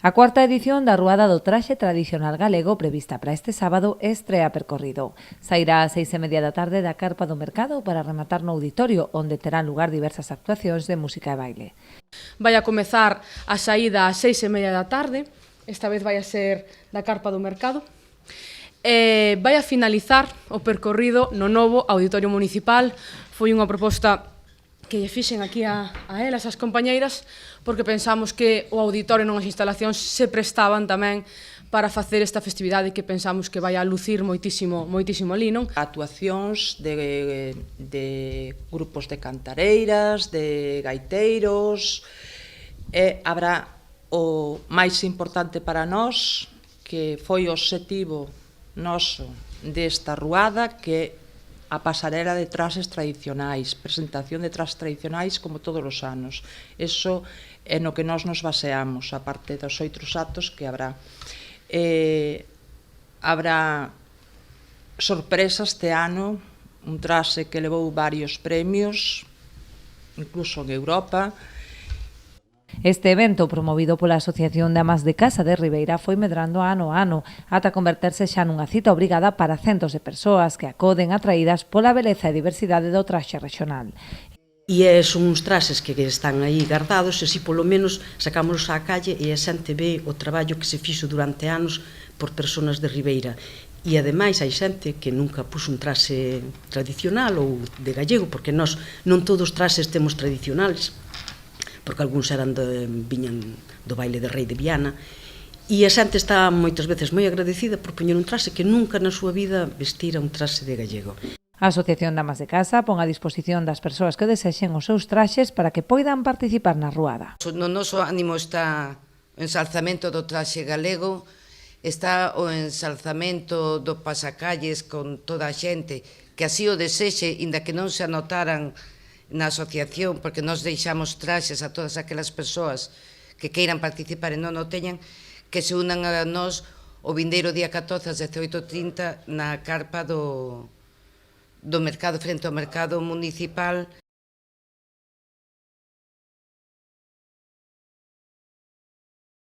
A cuarta edición da Ruada do Traxe Tradicional Galego prevista para este sábado estrea percorrido. Sairá ás 6:30 da tarde da carpa do mercado para rematar no auditorio, onde terán lugar diversas actuacións de música e baile. Vai a comezar a saída ás 6:30 da tarde, esta vez vai a ser da carpa do mercado. Vai a finalizar o percorrido no novo auditorio municipal. Foi unha proposta que lle fixen aquí a elas, as compañeiras, porque pensamos que o auditorio non as instalacións se prestaban tamén para facer esta festividade que pensamos que vai a lucir moitísimo ali, non? Actuacións de grupos de cantareiras, de gaiteiros, e habrá o máis importante para nós, que foi o obxectivo noso desta ruada, que a pasarela de traxes tradicionais, presentación de traxes tradicionais como todos os anos. Eso é no que nós nos baseamos, a parte dos outros actos que habrá. Habrá sorpresa este ano, un traxe que levou varios premios, incluso en Europa. Este evento, promovido pola Asociación de Amas de Casa de Ribeira, foi medrando ano a ano, ata converterse xa nunha cita obrigada para centos de persoas que acoden atraídas pola beleza e diversidade do traxe regional. E son uns traxes que están aí guardados, e si polo menos sacámonos á calle e a xente ve o traballo que se fixo durante anos por persoas de Ribeira. E ademais hai xente que nunca puxo un traxe tradicional ou de gallego, porque nós non todos os traxes temos tradicionales, porque algúns viñan do baile de Rei de Viana, e a xente está moitas veces moi agradecida por poñer un traxe que nunca na súa vida vestira un traxe de gallego. A Asociación de Amas de Casa pon a disposición das persoas que desexen os seus traxes para que poidan participar na ruada. No noso ánimo está o ensalzamento do traxe galego, está o ensalzamento do pasacalles con toda a xente que así o desexe, inda que non se anotaran na asociación, porque nós deixamos traxes a todas aquelas persoas que queiran participar e non o teñan, que se unan a nós o vindeiro día 14 ás 18:30 na carpa do mercado, frente ao mercado municipal,